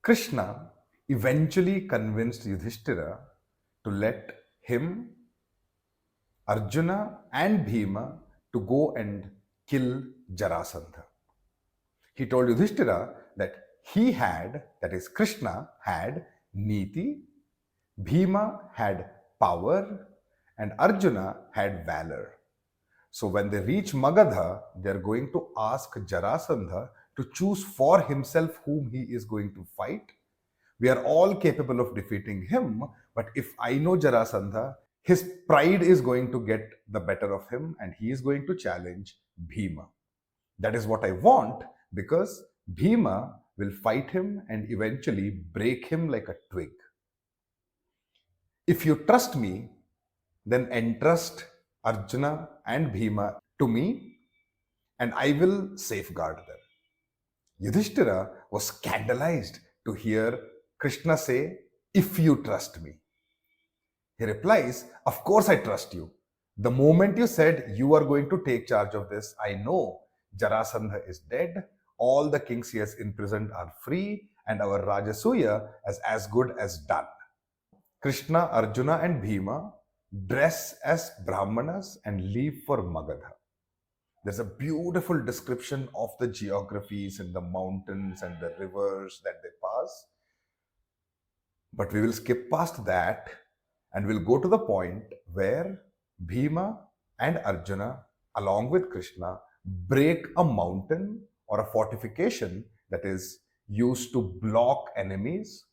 Krishna eventually convinced Yudhishthira to let him, Arjuna, and Bhima to go and kill Jarasandha. He told Yudhishthira that that is, Krishna had Niti, Bhima had power, and Arjuna had valor. So when they reach Magadha, they're going to ask Jarasandha to choose for himself whom he is going to fight. We are all capable of defeating him, but if I know Jarasandha, his pride is going to get the better of him and he is going to challenge Bhima. That is what I want, because Bhima will fight him and eventually break him like a twig. If you trust me, then entrust Arjuna and Bhima to me, and I will safeguard them. Yudhishthira was scandalized to hear Krishna say, "If you trust me." He replies, "Of course I trust you. The moment you said you are going to take charge of this, I know Jarasandha is dead, all the kings he has imprisoned are free, and our Rajasuya is as good as done." Krishna, Arjuna, and Bhima dress as Brahmanas and leave for Magadha. There's a beautiful description of the geographies and the mountains and the rivers that they pass. But we will skip past that and we'll go to the point where Bhima and Arjuna, along with Krishna, break a mountain or a fortification that is used to block enemies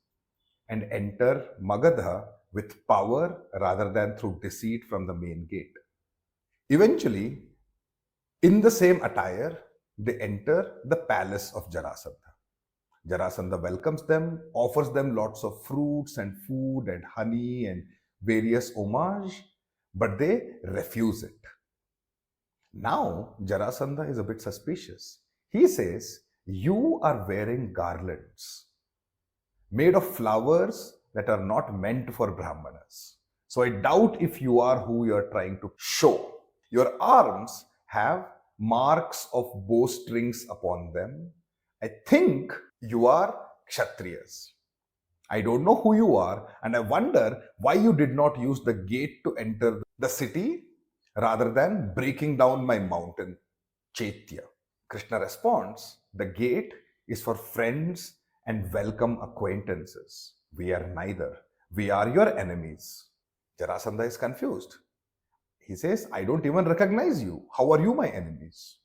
and enter Magadha with power rather than through deceit from the main gate. Eventually, in the same attire, they enter the palace of Jarasandha. Jarasandha welcomes them, offers them lots of fruits and food and honey and various homage, but they refuse it. Now, Jarasandha is a bit suspicious. He says, "You are wearing garlands made of flowers that are not meant for Brahmanas. So I doubt if you are who you are trying to show. Your arms have marks of bowstrings upon them. I think you are Kshatriyas. I don't know who you are, and I wonder why you did not use the gate to enter the city rather than breaking down my mountain, Chaitya." Krishna responds, "The gate is for friends and welcome acquaintances. We are neither. We are your enemies." Jarasandha is confused. He says, "I don't even recognize you. How are you my enemies?"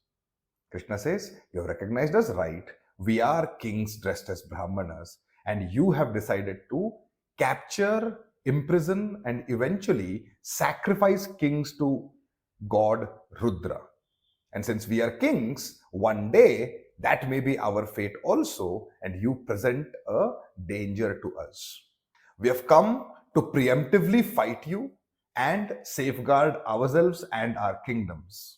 Krishna says, "You have recognized us right. We are kings dressed as Brahmanas, and you have decided to capture, imprison, and eventually sacrifice kings to God Rudra. And since we are kings, one day that may be our fate also, and you present a danger to us. We have come to preemptively fight you and safeguard ourselves and our kingdoms."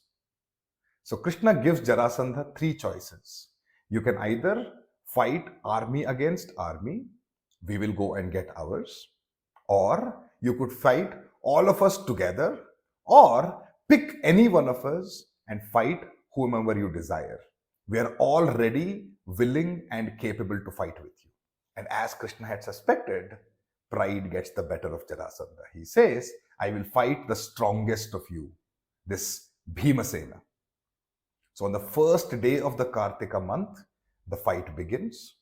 So Krishna gives Jarasandha three choices. You can either fight army against army, we will go and get ours, or you could fight all of us together, or pick any one of us and fight whomever you desire. We are all ready, willing, and capable to fight with you. And as Krishna had suspected, pride gets the better of Jarasandha. He says, "I will fight the strongest of you, this Bhimasena." So on the first day of the Kartika month, the fight begins.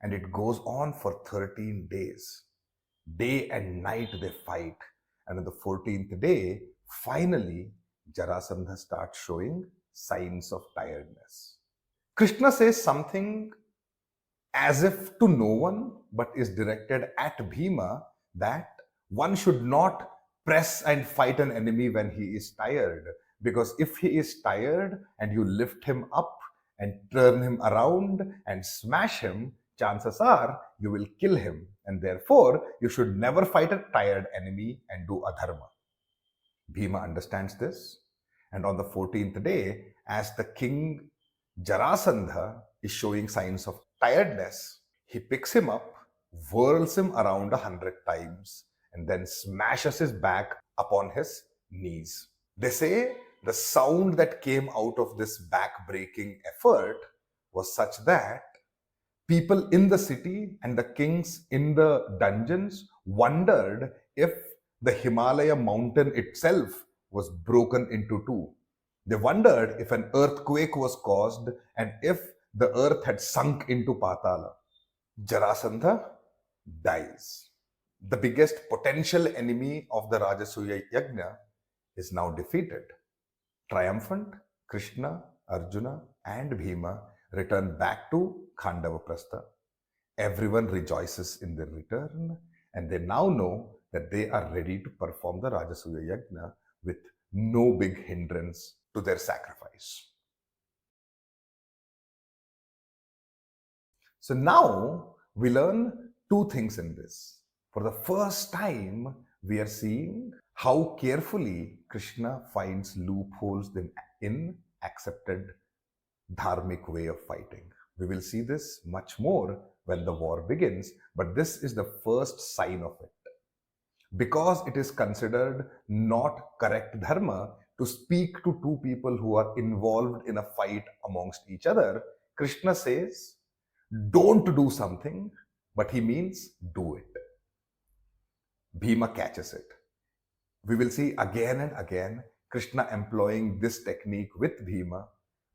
And it goes on for 13 days. Day and night they fight. And on the 14th day, finally, Jarasandha starts showing signs of tiredness. Krishna says something as if to no one, but is directed at Bhima, that one should not press and fight an enemy when he is tired. Because if he is tired and you lift him up and turn him around and smash him, chances are you will kill him. And therefore, you should never fight a tired enemy and do adharma. Bhima understands this. And on the 14th day, as the king Jarasandha is showing signs of tiredness, he picks him up, whirls him around 100 times, and then smashes his back upon his knees. They say the sound that came out of this back-breaking effort was such that People in the city and the kings in the dungeons wondered if the Himalaya mountain itself was broken into two. They wondered if an earthquake was caused and if the earth had sunk into Patala. Jarasandha dies. The biggest potential enemy of the Rajasuya Yagna is now defeated. Triumphant, Krishna, Arjuna, and Bhima return back to Khandava Prastha. Everyone rejoices in their return, and they now know that they are ready to perform the Rajasuya Yagna with no big hindrance to their sacrifice. So now we learn two things in this. For the first time, we are seeing how carefully Krishna finds loopholes in accepted dharmic way of fighting. We will see this much more when the war begins, but this is the first sign of it. Because it is considered not correct dharma to speak to two people who are involved in a fight amongst each other, Krishna says, don't do something, but he means do it. Bhima catches it. We will see again and again Krishna employing this technique with Bhima,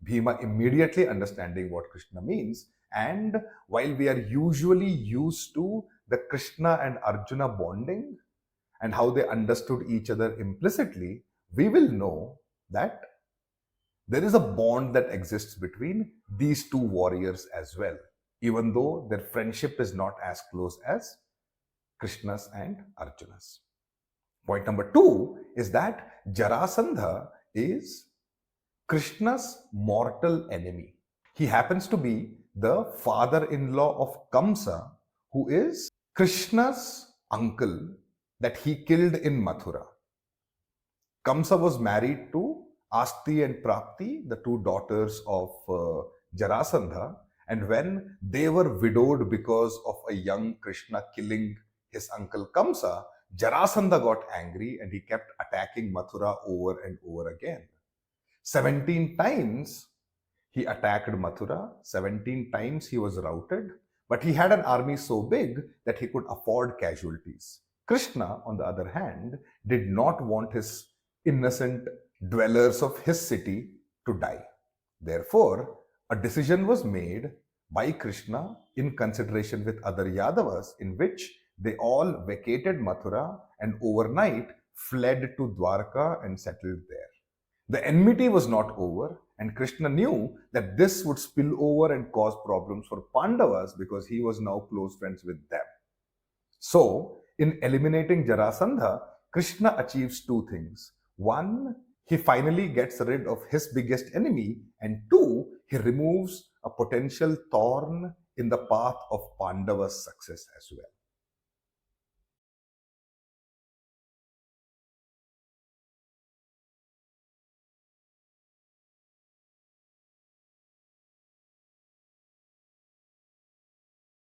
Bhima immediately understanding what Krishna means. And while we are usually used to the Krishna and Arjuna bonding and how they understood each other implicitly, we will know that there is a bond that exists between these two warriors as well, even though their friendship is not as close as Krishna's and Arjuna's. Point number two is that Jarasandha is Krishna's mortal enemy. He happens to be the father-in-law of Kamsa, who is Krishna's uncle that he killed in Mathura. Kamsa was married to Asti and Prapti, the two daughters of Jarasandha, and when they were widowed because of a young Krishna killing his uncle Kamsa, Jarasandha got angry and he kept attacking Mathura over and over again. 17 times he attacked Mathura, 17 times he was routed, but he had an army so big that he could afford casualties. Krishna, on the other hand, did not want his innocent dwellers of his city to die. Therefore, a decision was made by Krishna in consideration with other Yadavas in which they all vacated Mathura and overnight fled to Dwarka and settled there. The enmity was not over, and Krishna knew that this would spill over and cause problems for Pandavas because he was now close friends with them. So, in eliminating Jarasandha, Krishna achieves two things. One, he finally gets rid of his biggest enemy, and two, he removes a potential thorn in the path of Pandava's success as well.